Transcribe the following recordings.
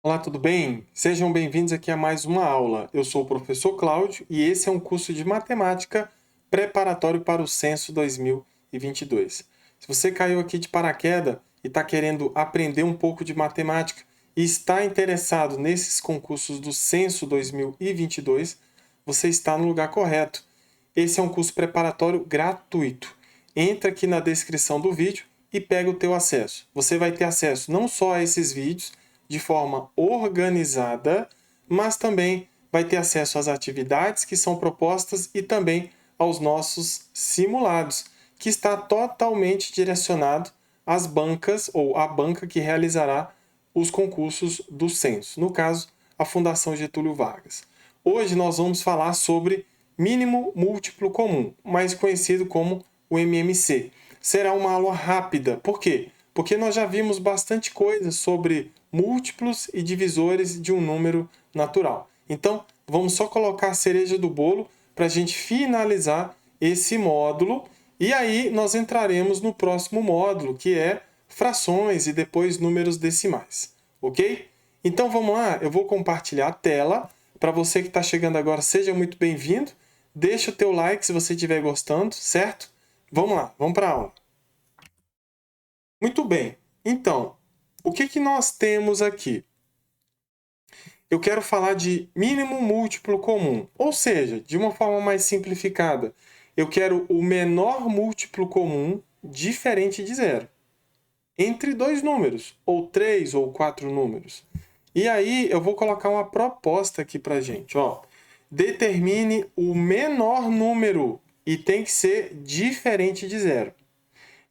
Olá, tudo bem? Sejam bem-vindos aqui a mais uma aula. Eu sou o professor Cláudio e esse é um curso de matemática preparatório para o Censo 2022. Se você caiu aqui de paraquedas e está querendo aprender um pouco de matemática e está interessado nesses concursos do Censo 2022, você está no lugar correto. Esse é um curso preparatório gratuito. Entra aqui na descrição do vídeo e pega o teu acesso. Você vai ter acesso não só a esses vídeos de forma organizada, mas também vai ter acesso às atividades que são propostas e também aos nossos simulados, que está totalmente direcionado às bancas ou à banca que realizará os concursos do censo, no caso, a Fundação Getúlio Vargas. Hoje nós vamos falar sobre mínimo múltiplo comum, mais conhecido como o MMC. Será uma aula rápida. Por quê? Porque nós já vimos bastante coisa sobre múltiplos e divisores de um número natural. Então, vamos só colocar a cereja do bolo para a gente finalizar esse módulo e aí nós entraremos no próximo módulo, que é frações e depois números decimais, ok? Então vamos lá, eu vou compartilhar a tela. Para você que está chegando agora, seja muito bem-vindo. Deixa o teu like se você estiver gostando, certo? Vamos lá, vamos para a aula. Muito bem, então, o que nós temos aqui? Eu quero falar de mínimo múltiplo comum, ou seja, de uma forma mais simplificada, eu quero o menor múltiplo comum diferente de zero, entre dois números, ou três ou quatro números. E aí eu vou colocar uma proposta aqui para a gente. Ó. Determine o menor número e tem que ser diferente de zero.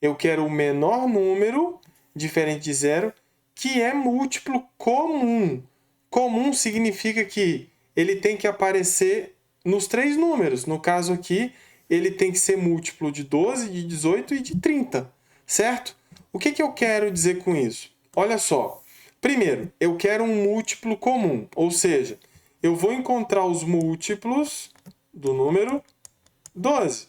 Eu quero o menor número diferente de zero que é múltiplo comum. Comum significa que ele tem que aparecer nos três números. No caso aqui, ele tem que ser múltiplo de 12, de 18 e de 30, certo? O que eu quero dizer com isso? Olha só. Primeiro, eu quero um múltiplo comum, ou seja, eu vou encontrar os múltiplos do número 12.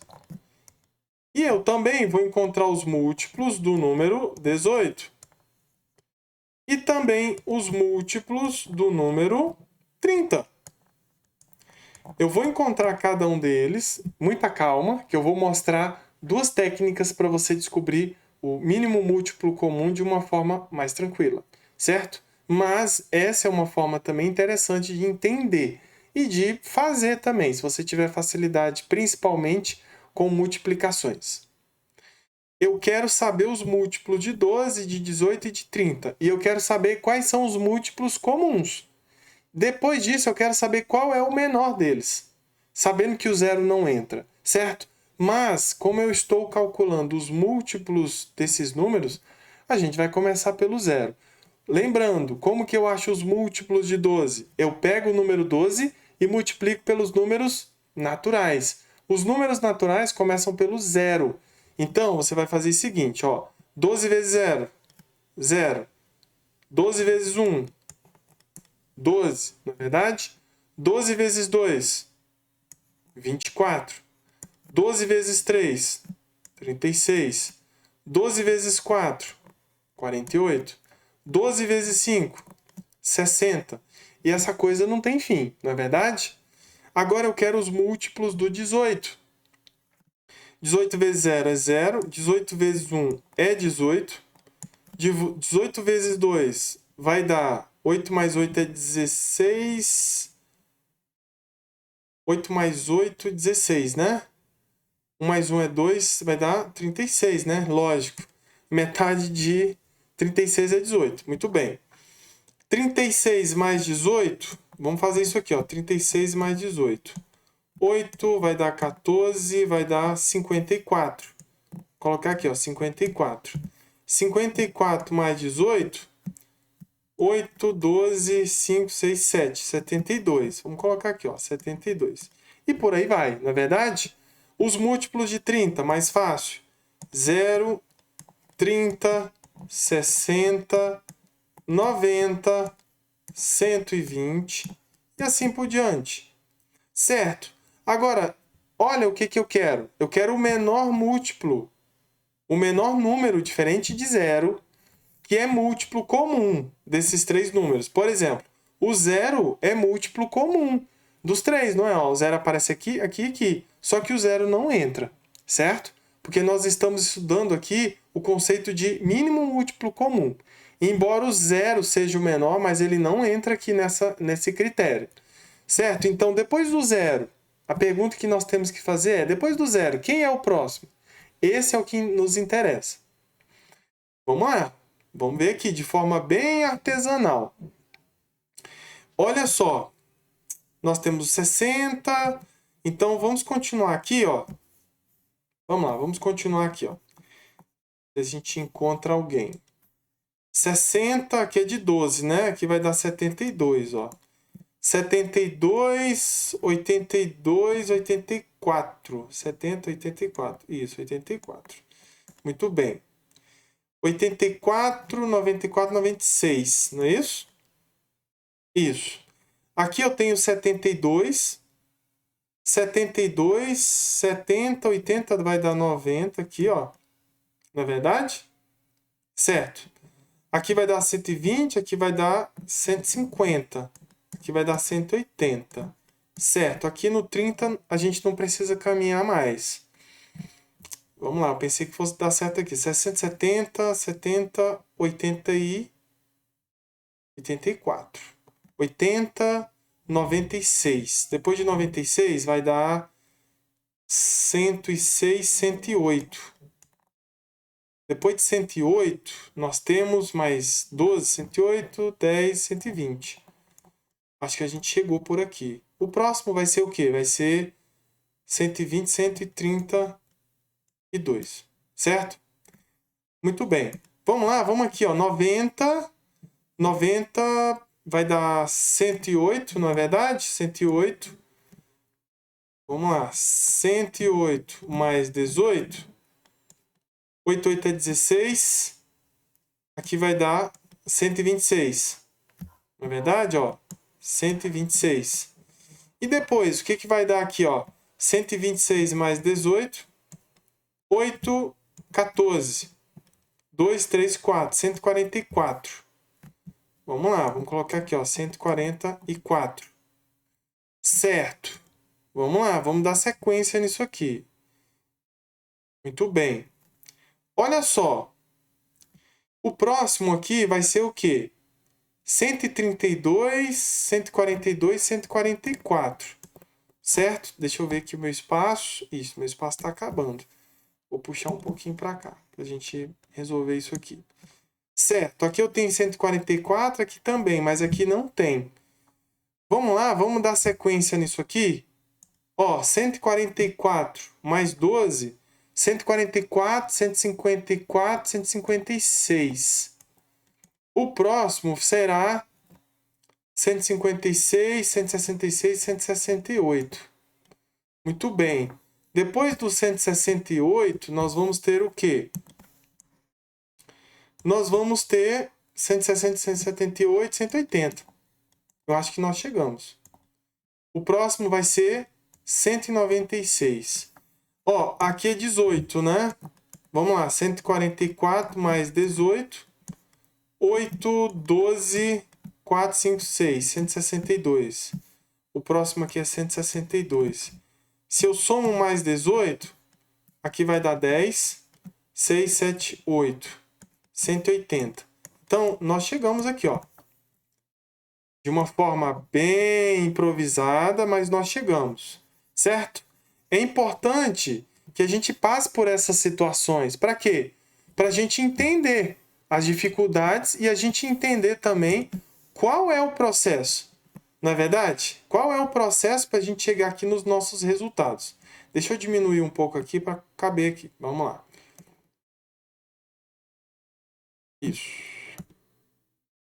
E eu também vou encontrar os múltiplos do número 18. E também os múltiplos do número 30. Eu vou encontrar cada um deles, muita calma, que eu vou mostrar duas técnicas para você descobrir o mínimo múltiplo comum de uma forma mais tranquila, certo? Mas essa é uma forma também interessante de entender e de fazer também, se você tiver facilidade, principalmente com multiplicações. Eu quero saber os múltiplos de 12, de 18 e de 30. E eu quero saber quais são os múltiplos comuns. Depois disso, eu quero saber qual é o menor deles, sabendo que o zero não entra, certo? Mas, como eu estou calculando os múltiplos desses números, a gente vai começar pelo zero. Lembrando, como que eu acho os múltiplos de 12? Eu pego o número 12 e multiplico pelos números naturais. Os números naturais começam pelo zero. Então, você vai fazer o seguinte, ó. 12 vezes 0, 0. 12 vezes 1, 12, não é verdade? 12 vezes 2, 24. 12 vezes 3, 36. 12 vezes 4, 48. 12 vezes 5, 60. E essa coisa não tem fim, não é verdade? Agora eu quero os múltiplos do 18. 18 vezes 0 é 0. 18 vezes 1 é 18. 18 vezes 2 vai dar 8 mais 8 é 16. 8 mais 8 é 16, né? 1 mais 1 é 2, vai dar 36, né? Lógico. Metade de 36 é 18. Muito bem. 36 mais 18, vamos fazer isso aqui, ó. 36 mais 18. 8 vai dar 14, vai dar 54. Vou colocar aqui, ó, 54. 54 mais 18, 8, 12, 5, 6, 7, 72. Vamos colocar aqui, ó, 72. E por aí vai, não é verdade? Os múltiplos de 30, mais fácil. 0, 30, 60, 90, 120 e assim por diante. Certo? Agora, olha o que eu quero. Eu quero o menor múltiplo, o menor número diferente de zero que é múltiplo comum desses três números. Por exemplo, o 0 é múltiplo comum dos três, não é? Ó, o 0 aparece aqui, aqui e aqui. Só que o 0 não entra, certo? Porque nós estamos estudando aqui o conceito de mínimo múltiplo comum. Embora o 0 seja o menor, mas ele não entra aqui nesse critério, certo? Então, depois do 0, a pergunta que nós temos que fazer é, depois do 0, quem é o próximo? Esse é o que nos interessa. Vamos lá. Vamos ver aqui de forma bem artesanal. Olha só. Nós temos 60. Então, vamos continuar aqui, ó. Vamos lá, vamos continuar aqui, ó. A gente encontra alguém. 60, aqui é de 12, né? Aqui vai dar 72, ó. 72, 82, 84. 70, 84. Isso, 84. Muito bem. 84, 94, 96, não é isso? Isso. Aqui eu tenho 72, 72, 70, 80 vai dar 90 aqui, ó. Não é verdade? Certo. Aqui vai dar 120, aqui vai dar 150. Aqui vai dar 180. Certo. Aqui no 30 a gente não precisa caminhar mais. Vamos lá, eu pensei que fosse dar certo aqui. 60, 70, 70, 80 e 84. 80, 96. Depois de 96 vai dar 106, 108. Depois de 108, nós temos mais 12, 108, 10, 120. Acho que a gente chegou por aqui. O próximo vai ser o quê? Vai ser 120, 132. Certo? Muito bem. Vamos lá, vamos aqui, ó. 90 vai dar 108, não é verdade? 108. Vamos lá. 108 mais 18. 8, 8 é 16. Aqui vai dar 126. Não é verdade? Ó, 126. E depois, o que vai dar aqui? Ó? 126 mais 18. 8, 14. 2, 3, 4. 144. Vamos lá, vamos colocar aqui, ó, 144. Certo. Vamos lá, vamos dar sequência nisso aqui. Muito bem. Olha só. O próximo aqui vai ser o quê? 132, 142, 144. Certo? Deixa eu ver aqui o meu espaço. Isso, meu espaço está acabando. Vou puxar um pouquinho para cá, para a gente resolver isso aqui. Certo, aqui eu tenho 144, aqui também, mas aqui não tem. Vamos lá, vamos dar sequência nisso aqui. Ó, 144 mais 12, 144, 154, 156. O próximo será 156, 166, 168. Muito bem. Depois do 168, nós vamos ter o quê? Nós vamos ter 160, 178, 180. Eu acho que nós chegamos. O próximo vai ser 196. Ó, aqui é 18, né? Vamos lá, 144 mais 18. 8, 12, 4, 5, 6. 162. O próximo aqui é 162. Se eu somo mais 18, aqui vai dar 10. 6, 7, 8. 180. Então, nós chegamos aqui, ó. De uma forma bem improvisada, mas nós chegamos, certo? É importante que a gente passe por essas situações. Para quê? Para a gente entender as dificuldades e a gente entender também qual é o processo. Não é verdade? Qual é o processo para a gente chegar aqui nos nossos resultados? Deixa eu diminuir um pouco aqui para caber aqui. Vamos lá. Isso.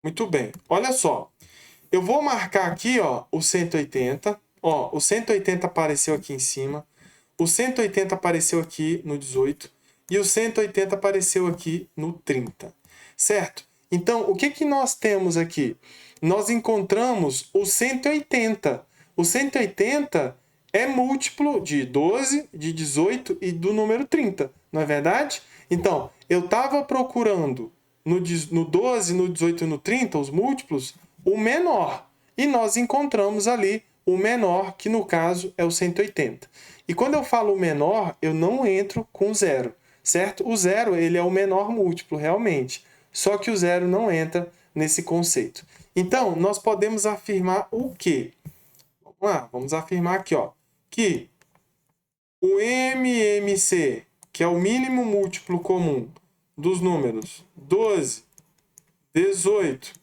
Muito bem. Olha só. Eu vou marcar aqui, ó, o 180. Ó, o 180 apareceu aqui em cima. O 180 apareceu aqui no 18. E o 180 apareceu aqui no 30. Certo? Então, o que nós temos aqui? Nós encontramos o 180. O 180 é múltiplo de 12, de 18 e do número 30. Não é verdade? Então, eu estava procurando no 12, no 18 e no 30, os múltiplos, o menor. E nós encontramos ali o menor, que no caso é o 180. E quando eu falo o menor, eu não entro com zero, certo? O zero, ele é o menor múltiplo, realmente. Só que o zero não entra nesse conceito. Então, nós podemos afirmar o quê? Vamos lá, vamos afirmar aqui, ó, que o MMC, que é o mínimo múltiplo comum dos números 12, 18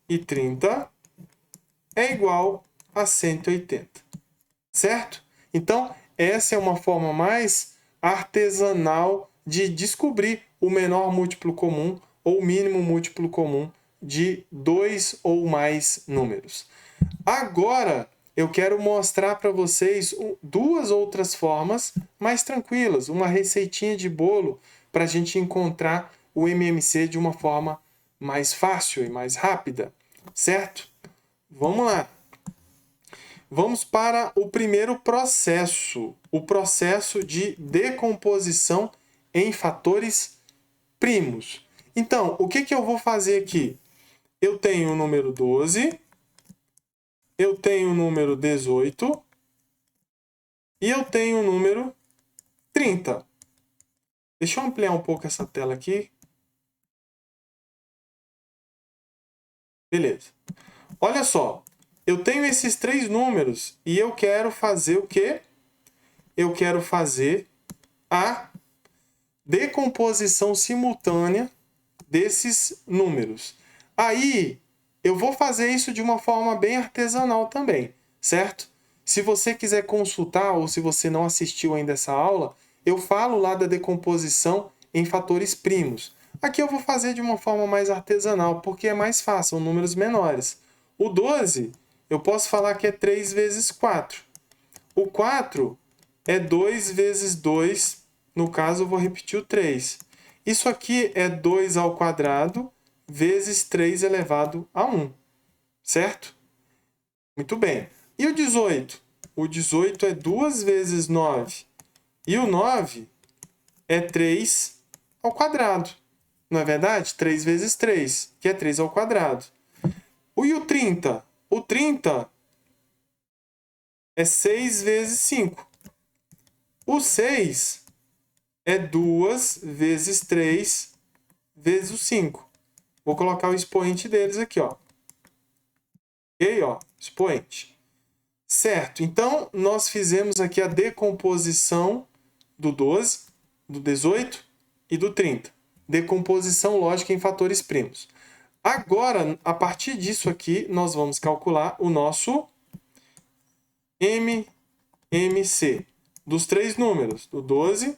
e 30, é igual a 180, certo? Então, essa é uma forma mais artesanal de descobrir o menor múltiplo comum ou o mínimo múltiplo comum de dois ou mais números. Agora, eu quero mostrar para vocês duas outras formas mais tranquilas, uma receitinha de bolo para a gente encontrar o MMC de uma forma mais fácil e mais rápida, certo? Vamos lá. Vamos para o primeiro processo, o processo de decomposição em fatores primos. Então, o que eu vou fazer aqui? Eu tenho o número 12, eu tenho o número 18 e eu tenho o número 30. Deixa eu ampliar um pouco essa tela aqui. Beleza. Olha só, eu tenho esses três números e eu quero fazer o quê? Eu quero fazer a decomposição simultânea desses números. Aí, eu vou fazer isso de uma forma bem artesanal também, certo? Se você quiser consultar ou se você não assistiu ainda essa aula, eu falo lá da decomposição em fatores primos. Aqui eu vou fazer de uma forma mais artesanal, porque é mais fácil, são números menores. O 12, eu posso falar que é 3 vezes 4. O 4 é 2 vezes 2, no caso eu vou repetir o 3. Isso aqui é 2 ao quadrado vezes 3 elevado a 1, certo? Muito bem. E o 18? O 18 é 2 vezes 9. E o 9 é 3 ao quadrado. Não é verdade? 3 vezes 3, que é 3 ao quadrado. E o 30? O 30 é 6 vezes 5. O 6 é 2 vezes 3 vezes o 5. Vou colocar o expoente deles aqui, ó. Ok, ó, expoente. Certo, então nós fizemos aqui a decomposição do 12, do 18 e do 30. Decomposição lógica em fatores primos. Agora, a partir disso aqui, nós vamos calcular o nosso MMC dos três números, do 12,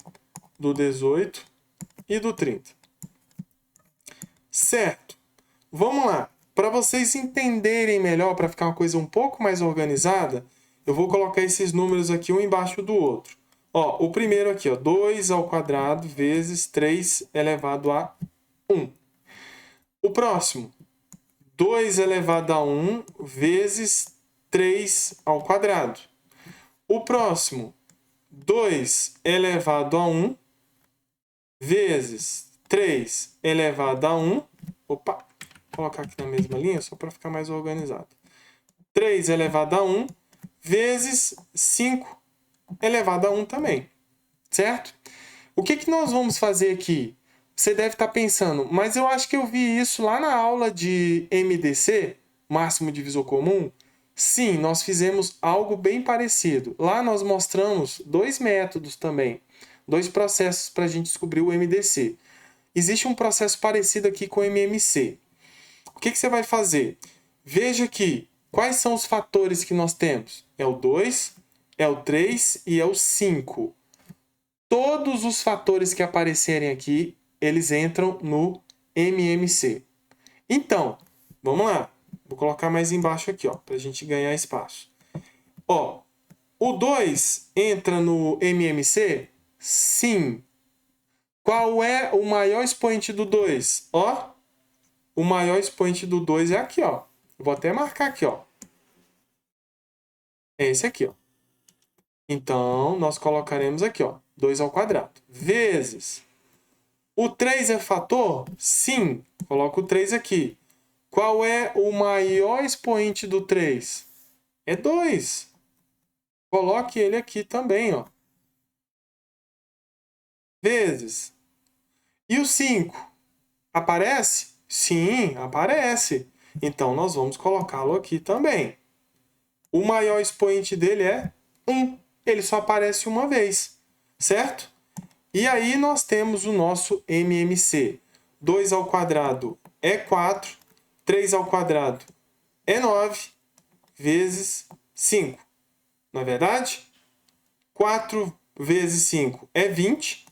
do 18 e do 30. Certo. Vamos lá. Para vocês entenderem melhor, para ficar uma coisa um pouco mais organizada, eu vou colocar esses números aqui um embaixo do outro. Ó, o primeiro aqui, ó, 2 ao quadrado vezes 3 elevado a 1. O próximo, 2 elevado a 1 vezes 3 ao quadrado. O próximo, 2 elevado a 1 vezes 3 elevado a 1. Opa, vou colocar aqui na mesma linha só para ficar mais organizado. 3 elevado a 1 vezes 5 elevado a 1 também, certo? O que nós vamos fazer aqui? Você deve estar pensando, mas eu acho que eu vi isso lá na aula de MDC, máximo divisor comum. Sim, nós fizemos algo bem parecido. Lá nós mostramos dois métodos também, dois processos para a gente descobrir o MDC. Existe um processo parecido aqui com o MMC. O que você vai fazer? Veja aqui, quais são os fatores que nós temos? É o 2, é o 3 e é o 5. Todos os fatores que aparecerem aqui, eles entram no MMC. Então, vamos lá. Vou colocar mais embaixo aqui, para a gente ganhar espaço. Ó, o 2 entra no MMC? Sim. Qual é o maior expoente do 2? Ó, o maior expoente do 2 é aqui, ó. Vou até marcar aqui, ó. É esse aqui, ó. Então, nós colocaremos aqui, ó, 2 ao quadrado, vezes O 3 é fator? Sim. Coloco o 3 aqui. Qual é o maior expoente do 3? É 2. Coloque ele aqui também, ó. Vezes. E o 5? Aparece? Sim, aparece. Então, nós vamos colocá-lo aqui também. O maior expoente dele é 1. Ele só aparece uma vez, certo? E aí nós temos o nosso MMC. 2 ao quadrado é 4. 3 ao quadrado é 9 vezes 5. Não é verdade? 4 vezes 5 é 20.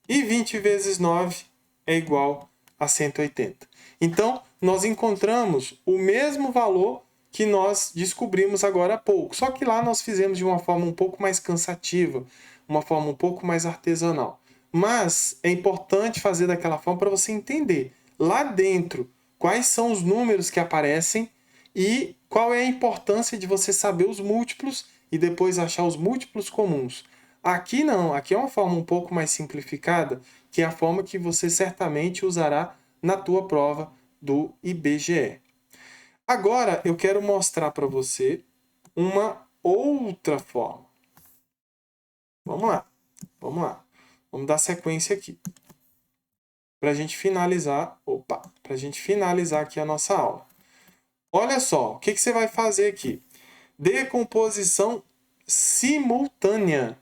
E 20 vezes 9 é igual a 180. Então, nós encontramos o mesmo valor que nós descobrimos agora há pouco. Só que lá nós fizemos de uma forma um pouco mais cansativa, uma forma um pouco mais artesanal. Mas é importante fazer daquela forma para você entender lá dentro quais são os números que aparecem e qual é a importância de você saber os múltiplos e depois achar os múltiplos comuns. Aqui não, aqui é uma forma um pouco mais simplificada, que é a forma que você certamente usará na tua prova do IBGE. Agora eu quero mostrar para você uma outra forma. Vamos lá, vamos lá. Vamos dar sequência aqui. Para a gente finalizar, para a gente finalizar aqui a nossa aula. Olha só, o que você vai fazer aqui? Decomposição simultânea.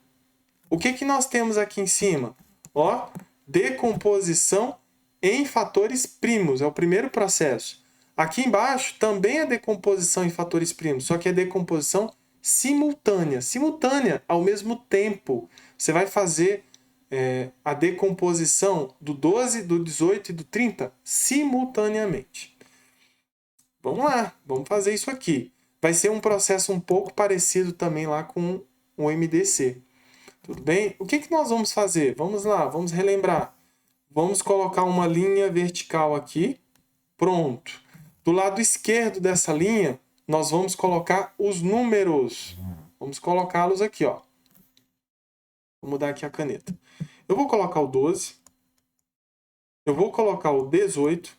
O que nós temos aqui em cima? Ó, decomposição em fatores primos, é o primeiro processo. Aqui embaixo também é decomposição em fatores primos, só que é decomposição simultânea. Simultânea, ao mesmo tempo. Você vai fazer a decomposição do 12, do 18 e do 30 simultaneamente. Vamos lá, vamos fazer isso aqui. Vai ser um processo um pouco parecido também lá com o MDC. Tudo bem? O que nós vamos fazer? Vamos lá, vamos relembrar. Vamos colocar uma linha vertical aqui. Pronto. Do lado esquerdo dessa linha, nós vamos colocar os números. Vamos colocá-los aqui, ó. Vou mudar aqui a caneta. Eu vou colocar o 12. Eu vou colocar o 18.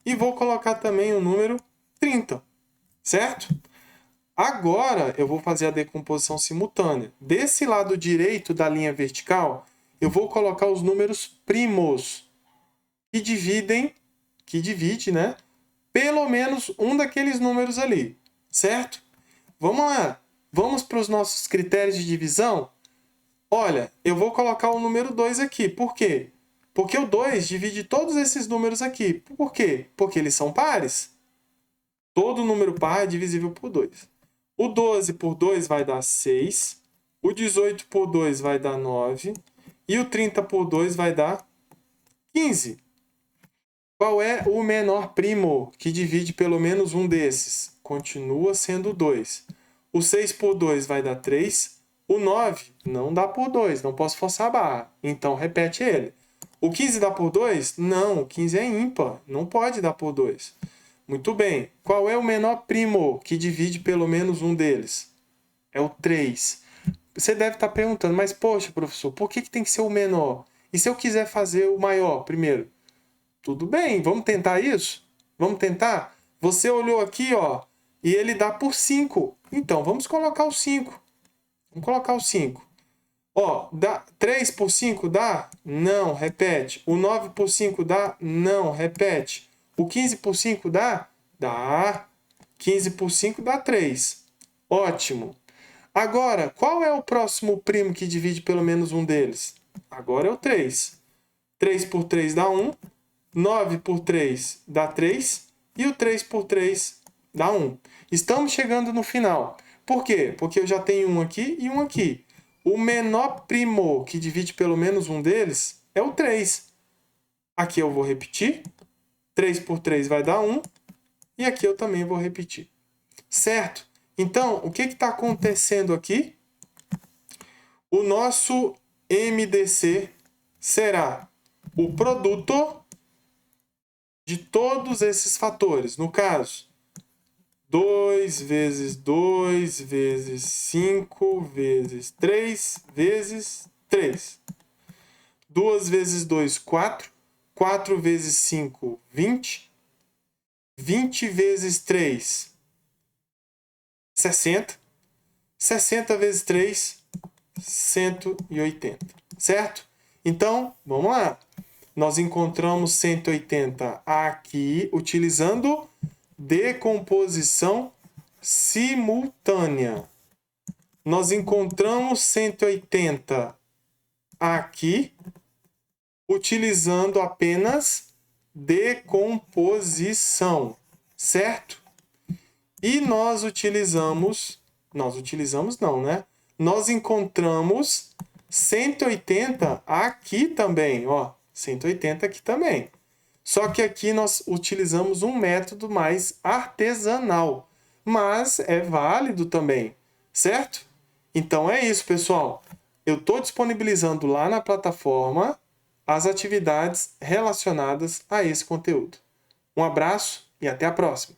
E vou colocar também o número 30. Certo? Agora eu vou fazer a decomposição simultânea. Desse lado direito da linha vertical, eu vou colocar os números primos que divide, né? Pelo menos um daqueles números ali, certo? Vamos lá. Vamos para os nossos critérios de divisão? Olha, eu vou colocar o número 2 aqui. Por quê? Porque o 2 divide todos esses números aqui. Por quê? Porque eles são pares. Todo número par é divisível por 2. O 12 por 2 vai dar 6. O 18 por 2 vai dar 9. E o 30 por 2 vai dar 15. Qual é o menor primo que divide pelo menos um desses? Continua sendo 2. O 6 por 2 vai dar 3. O 9 não dá por 2, não posso forçar a barra. Então repete ele. O 15 dá por 2? Não, o 15 é ímpar, não pode dar por 2. Muito bem. Qual é o menor primo que divide pelo menos um deles? É o 3. Você deve estar perguntando, mas poxa, professor, por que tem que ser o menor? E se eu quiser fazer o maior primeiro? Tudo bem, vamos tentar isso? Vamos tentar? Você olhou aqui, ó, e ele dá por 5. Então, vamos colocar o 5. Vamos colocar o 5. Ó, dá 3 por 5 dá? Não, repete. O 9 por 5 dá? Não, repete. O 15 por 5 dá? Dá. 15 por 5 dá 3. Ótimo. Agora, qual é o próximo primo que divide pelo menos um deles? Agora é o 3. 3 por 3 dá 1. 9 por 3 dá 3. E o 3 por 3 dá 1. Estamos chegando no final. Por quê? Porque eu já tenho um aqui e um aqui. O menor primo que divide pelo menos um deles é o 3. Aqui eu vou repetir. 3 por 3 vai dar 1. E aqui eu também vou repetir. Certo? Então, o que está acontecendo aqui? O nosso MDC será o produto de todos esses fatores. No caso, 2 vezes 2 vezes 5 vezes 3 vezes 3. 2 vezes 2, 4. 4 vezes 5, 20. 20 vezes 3, 60. 60 vezes 3, 180. Certo? Então, vamos lá. Nós encontramos 180 aqui, utilizando decomposição simultânea. Nós encontramos 180 aqui, utilizando apenas decomposição, certo? E nós encontramos 180 aqui também, ó, 180 aqui também. Só que aqui nós utilizamos um método mais artesanal, mas é válido também, certo? Então é isso, pessoal. Eu estou disponibilizando lá na plataforma as atividades relacionadas a esse conteúdo. Um abraço e até a próxima!